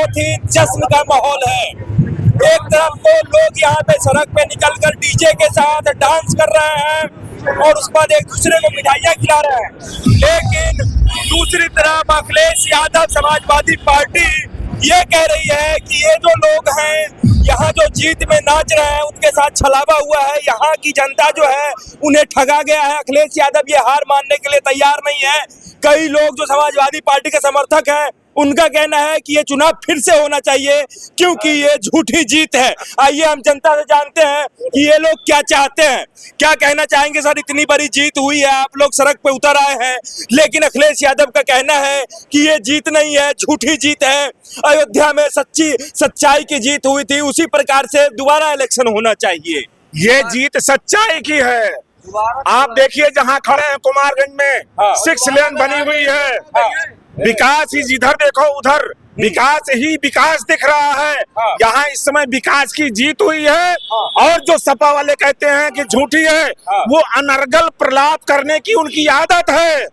बहुत ही जश्न का माहौल है। एक तरफ तो लोग यहाँ पे सड़क पे निकलकर डीजे के साथ डांस कर रहे हैं और उसके बाद एक दूसरे को मिठाइयाँ खिला रहे हैं, लेकिन दूसरी तरफ अखिलेश यादव समाजवादी पार्टी ये कह रही है कि ये जो लोग हैं यहाँ जो जीत में नाच रहे हैं उनके साथ छलावा हुआ है, यहाँ की जनता जो है उन्हें ठगा गया है। अखिलेश यादव ये हार मानने के लिए तैयार नहीं है। कई लोग जो समाजवादी पार्टी के समर्थक हैं उनका कहना है कि ये चुनाव फिर से होना चाहिए क्योंकि ये झूठी जीत है। आइए हम जनता से जानते हैं कि ये लोग क्या चाहते हैं, क्या कहना चाहेंगे। सर, इतनी बड़ी जीत हुई है, आप लोग सड़क पे उतर आए हैं, लेकिन अखिलेश यादव का कहना है कि ये जीत नहीं है, झूठी जीत है। अयोध्या में सच्चाई की जीत हुई थी, उसी प्रकार से दोबारा इलेक्शन होना चाहिए। ये जीत सच्चाई की है। आप देखिए जहाँ खड़े हैं कुमारगंज में 6 लेन बनी हुई है। विकास ही जिधर देखो उधर विकास ही विकास दिख रहा है। यहाँ इस समय विकास की जीत हुई है। और जो सपा वाले कहते हैं कि झूठी है, वो अनर्गल प्रलाप करने की उनकी आदत है।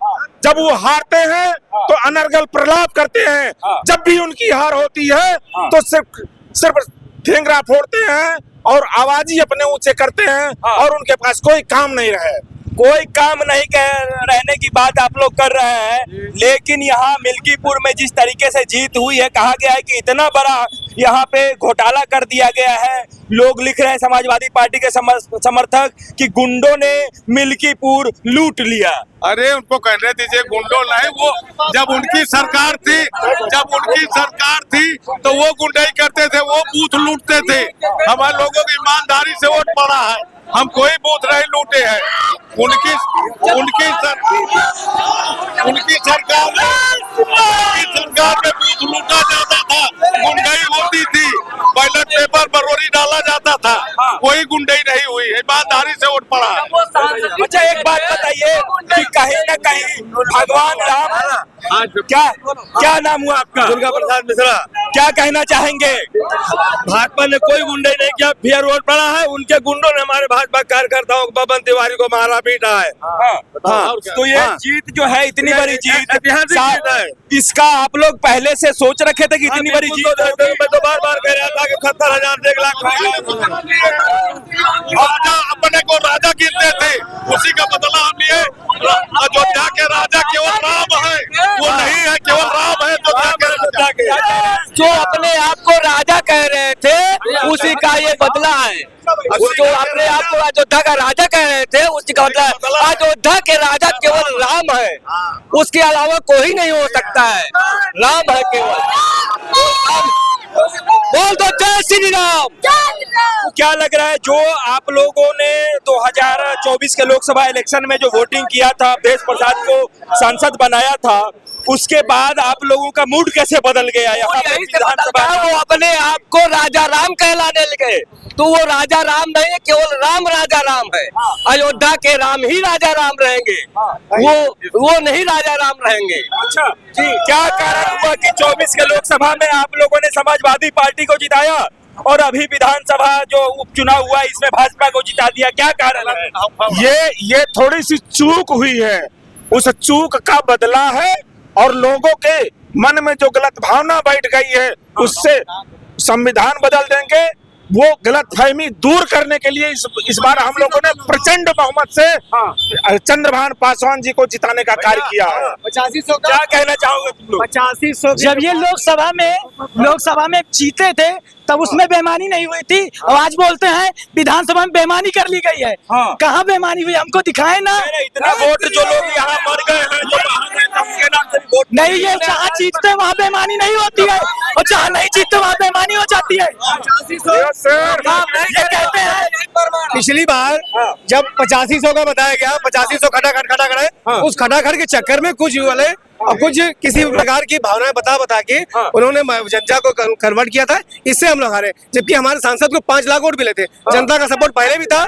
जब वो हारते हैं तो अनर्गल प्रलाप करते हैं, जब भी उनकी हार होती है तो सिर्फ ठेंगरा फोड़ते हैं और आवाज ही अपने ऊंचे करते हैं और उनके पास कोई काम नहीं रहे। कोई काम नहीं रहने की बात आप लोग कर रहे हैं, लेकिन यहाँ मिल्कीपुर में जिस तरीके से जीत हुई है, कहा गया है कि इतना बड़ा यहाँ पे घोटाला कर दिया गया है। लोग लिख रहे हैं समाजवादी पार्टी के समर्थक कि गुंडों ने मिल्कीपुर लूट लिया। अरे उनको कहने दीजिए, गुंडों नहीं, वो जब उनकी सरकार थी तो वो गुंडाई करते थे, वो बूथ लूटते थे। हमारे लोगों की ईमानदारी से वोट पड़ा है, हम कोई बूथ नहीं लूटे हैं। उनकी सरकार में बूथ लूटा जाता था, गुंडाई होती थी, बैलेट पेपर बरोरी डाला जाता था, कोई गुंडाई नहीं हुई, ईमानदारी से वोट पड़ा है। अच्छा, एक बात बताइए कि कहीं ना कहीं भगवान राम, क्या नाम हुआ आपका? दुर्गा प्रसाद मिश्रा। क्या कहना चाहेंगे? भाजपा ने कोई गुंडे नहीं किया, फेयर वोट पड़ा है। उनके गुंडों ने हमारे भाजपा कार्यकर्ताओं को, बबन तिवारी को मारा पीटा है। तो ये जीत जो है, इतनी बड़ी जीत है, इसका आप लोग पहले से सोच रखे थे कि इतनी बड़ी जीत होगी? मैं तो बार कह रहा था कि 70,000 से 1 लाख राजा अपने को राजा गिनते थे, उसी का बदला हम लिए। अयोध्या के राजा केवल राम है, वो नहीं है, केवल राम है अयोध्या के राजा। जो अपने आप को राजा कह रहे थे उसी का ये बदला है। जो अपने आप को अयोध्या का राजा कह रहे थे उसी का बदला है। अयोध्या के राजा केवल राम है, उसके अलावा कोई नहीं हो सकता है, राम है केवल। बोल दो जय श्री राम। क्या लग रहा है, जो आप लोगों ने 2024 के लोकसभा इलेक्शन में जो वोटिंग किया था, देश प्रसाद को सांसद बनाया था, उसके बाद आप लोगों का मूड कैसे बदल गया? यहाँ पे विधानसभा वो अपने आप को राजा राम कहलाने लगे, तो वो राजा राम नहीं है, केवल राम राजा राम है। अयोध्या के राम ही राजा राम रहेंगे, वो नहीं राजा राम रहेंगे। अच्छा जी, क्या कारण हुआ कि 24 के लोकसभा में आप लोगों ने समाजवादी पार्टी को जिताया और अभी विधानसभा जो उपचुनाव हुआ इसमें भाजपा को जिता दिया? क्या कारण है? ये थोड़ी सी चूक हुई है, उस चूक का बदला है और लोगों के मन में जो गलत भावना बैठ गई है उससे संविधान बदल देंगे। वो गलत फहमी दूर करने के लिए इस बार हम लोगों ने प्रचंड बहुमत से चंद्रभान पासवान जी को जिताने का कार्य किया है। 8500 क्या कहना चाहोगे तुम लोग? 8500 जब ये लोकसभा में जीते थे तब उसमें बेईमानी नहीं हुई थी, और आज बोलते हैं विधानसभा में बेईमानी कर ली गई है। कहाँ बेईमानी हुई, हमको दिखाए ना। इतना वोट जो लोग यहाँ मर गए हैं, जो उनके नाम से वोट नहीं, ये जहाँ जीतते वहाँ बेईमानी नहीं होती है, और जहाँ नहीं जीतते वहाँ बेईमानी हो जाती है। ये कहते हैं पिछली बार जब 8500 का बताया गया, 8500 खटाखट है, उस खटाखट के चक्कर में कुछ वाले और कुछ किसी प्रकार की भावनाएं बता के उन्होंने जनता को कन्वर्ट किया था, इससे हम लोग हारे। जबकि हमारे सांसद को 5 लाख वोट मिले थे, जनता का सपोर्ट पहले भी था,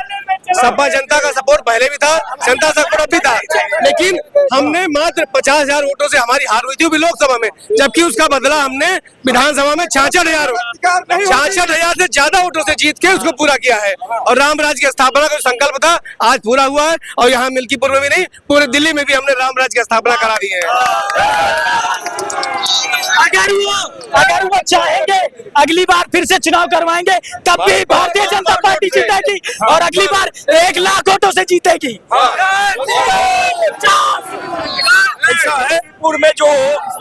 सपा जनता का सपोर्ट पहले भी था, जनता सपोर्ट अब भी था, लेकिन हमने मात्र 50,000 वोटों से हमारी हार हुई थी भी लोकसभा में, जबकि उसका बदला हमने विधानसभा में 66,000 से ज्यादा वोटों से जीत के उसको पूरा किया है। और राम राज्य की स्थापना का संकल्प था आज पूरा हुआ है। और यहाँ मिल्कीपुर में भी नहीं, पूरे दिल्ली में भी हमने राम राज्य की स्थापना करा दी है। अगर वो चाहेंगे अगली बार फिर से चुनाव करवाएंगे, तब भी भारतीय जनता पार्टी जीतेगी और अगली बार 1 लाख वोटों से जीतेगी। ऐसा है मिल्कीपुर में जो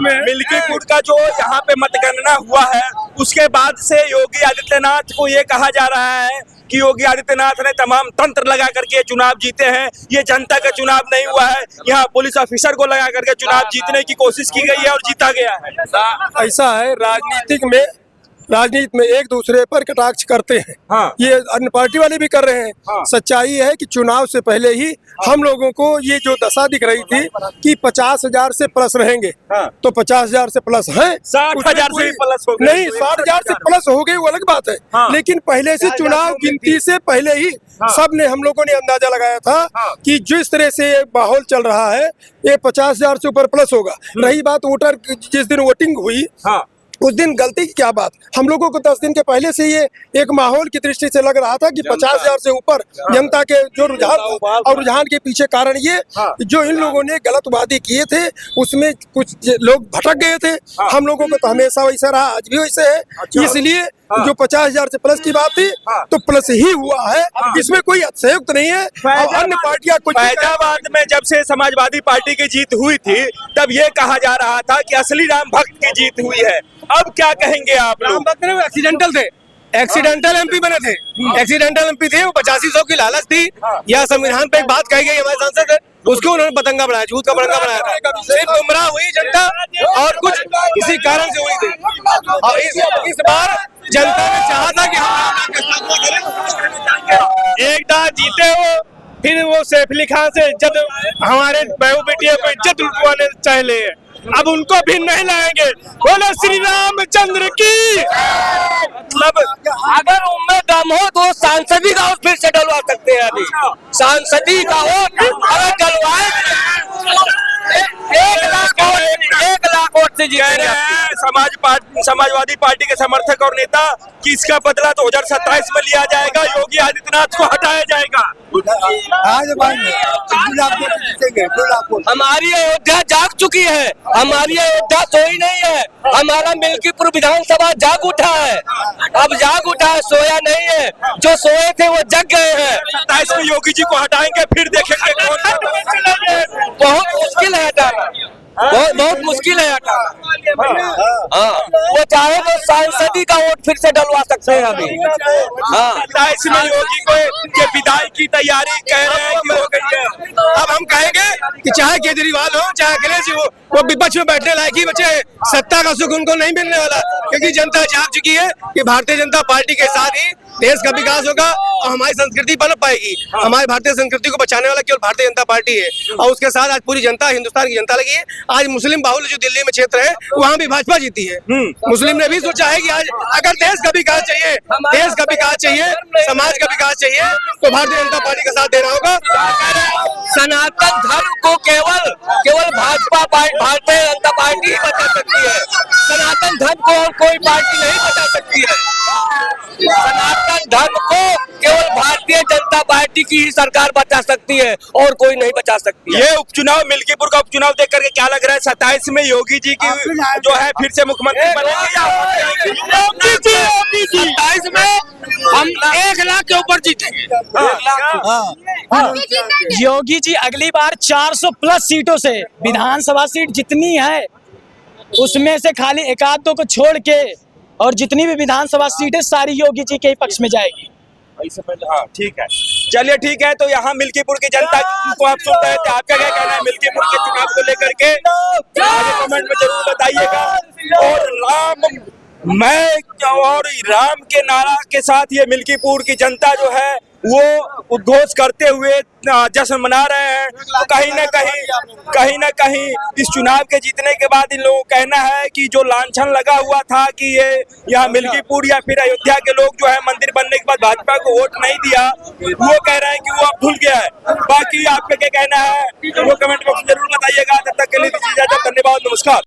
मिल्कीपुर का जो यहाँ पे मतगणना हुआ है, उसके बाद से योगी आदित्यनाथ को ये कहा जा रहा है कि योगी आदित्यनाथ ने तमाम तंत्र लगा करके चुनाव जीते हैं, ये जनता का चुनाव नहीं हुआ है, यहाँ पुलिस ऑफिसर को लगा करके चुनाव जीतने की कोशिश की गई है और जीता गया है। ऐसा है, राजनीति में एक दूसरे पर कटाक्ष करते हैं। हाँ। ये अन्य पार्टी वाले भी कर रहे हैं। हाँ। सच्चाई है कि चुनाव से पहले ही हम लोगों को ये जो दशा दिख रही थी कि 50,000 से प्लस रहेंगे। हाँ। तो 50,000 से प्लस है, 60,000 से प्लस हो गए। नहीं, 60,000 से प्लस हो गए वो अलग बात है। हाँ। लेकिन पहले से चुनाव गिनती से पहले ही सब ने, हम लोगों ने अंदाजा लगाया था कि जिस तरह से ये माहौल चल रहा है ये 50,000 से ऊपर प्लस होगा। रही बात वोटर, जिस दिन वोटिंग हुई उस दिन गलती की क्या बात, हम लोगों को 10 दिन के पहले से ये एक माहौल की दृष्टि से लग रहा था कि 50,000 से ऊपर जनता के जो रुझान, और रुझान के पीछे कारण ये जो इन लोगों ने गलत वादे किए थे उसमें कुछ लोग भटक गए थे। हम लोगों को तो हमेशा वैसा रहा, आज भी वैसे है। इसलिए जो 50,000 से प्लस की बात थी तो प्लस ही हुआ है, इसमें कोई अतिशयोक्त नहीं है। और अन्य पार्टियां कुछ, फैजाबाद में जब से समाजवादी पार्टी की जीत हुई थी तब ये कहा जा रहा था कि असली राम भक्त की जीत हुई है, अब क्या कहेंगे आप लोग? राम भक्त एक्सीडेंटल थे, एक्सीडेंटल एमपी बने थे, एक्सीडेंटल एमपी थे, वो 8500 की लालच थी या संविधान पे एक बात कही गई हमारे सांसद है, उसको उन्होंने पतंगा बनाया, झूठ का पतंगा बनाया था। सिर्फ गुमराह हुई जनता और कुछ किसी कारण से हुई थी। और इस बार जनता ने चाहा था कि हम एक बार जीते हो, फिर वो सैफली खान से इज्जत, हमारे बहू बेटियों को इज्जत लुटवाने चाहे, अब उनको भी नहीं लाएंगे। बोले श्री रामचंद्र की। मतलब अगर उनमें दम हो तो सांसदी का वोट फिर से डलवा सकते हैं। अभी सांसदी का वोट अगर डलवाए 1 लाख वोट से जीतेंगे। समाजवादी पार्टी के समर्थक और नेता कि इसका बदला 2027 में लिया जाएगा, योगी आदित्यनाथ को हटाया जाएगा। हमारी अयोध्या जाग चुकी है, हमारी अयोध्या सोई नहीं है, हमारा मिल्कीपुर विधानसभा जाग उठा है, अब जाग उठा है, सोया नहीं है। जो सोए थे वो जग गए हैं। 27 में योगी जी को हटाएंगे, फिर देखेंगे कौन। बहुत मुश्किल है हटाना, बहुत मुश्किल है हटाना। हाँ, वो चाहे तो सांसदी का वोट फिर से डलवा सकते हैं अभी। हाँ, 27 में योगी को के विदाई की तैयारी कह रहे हैं कि हो गई है। अब हम कहेंगे कि चाहे केजरीवाल हो चाहे अखिलेश जी हो, वो विपक्ष में बैठने लायक ही बचे। सत्ता का सुख उनको नहीं मिलने वाला, क्योंकि जनता जाग चुकी है कि भारतीय जनता पार्टी के साथ ही देश का विकास होगा और हमारी संस्कृति पनप पाएगी। हमारी भारतीय संस्कृति को बचाने वाला केवल भारतीय जनता पार्टी है और उसके साथ आज पूरी जनता, हिंदुस्तान की जनता लगी है। आज मुस्लिम बाहुल्य जो दिल्ली में क्षेत्र है वहाँ भी भाजपा जीती है। मुस्लिम ने भी सोचा है कि आज अगर देश का विकास चाहिए, समाज का विकास चाहिए तो भारतीय जनता पार्टी का साथ देना होगा। सनातन धर्म को केवल भाजपा भारतीय जनता पार्टी ही बचा सकती है। सनातन धर्म को और कोई पार्टी नहीं बचा सकती है। सनातन धर्म को केवल भारतीय जनता पार्टी की ही सरकार बचा सकती है और कोई नहीं बचा सकती है। ये उपचुनाव, मिल्कीपुर का उपचुनाव देख करके क्या लग रहा है? 27 में योगी जी की जो है फिर से मुख्यमंत्री बनेंगे या 27 में हम 1 लाख के ऊपर जीतेंगे। योगी जी अगली बार 400 प्लस सीटों से, विधानसभा सीट जितनी है उसमें से खाली 1-2 को छोड़ के और जितनी भी विधानसभा सीटें सारी योगी जी के ही पक्ष में जाएगी। हाँ, ठीक है, चलिए ठीक है। तो यहाँ मिल्कीपुर की जनता को आप सुन रहे थे, आपका क्या कहना है मिल्कीपुर के चुनाव को लेकर के? कमेंट में जरूर बताइएगा। और राम के नारा के साथ ये मिल्कीपुर की जनता जो है वो उद्घोष करते हुए जश्न मना रहे हैं। तो कहीं ना कहीं इस चुनाव के जीतने के बाद इन लोगों का कहना है कि जो लांछन लगा हुआ था कि ये यहाँ मिल्कीपुर या फिर अयोध्या के लोग जो है मंदिर बनने के बाद भाजपा को वोट नहीं दिया, वो कह रहे हैं कि वो अब भूल गया है। बाकी आपका क्या कहना है वो कमेंट बॉक्स में जरूर बताइएगा। तब तक के लिए दीजिए इजाजत, धन्यवाद, नमस्कार।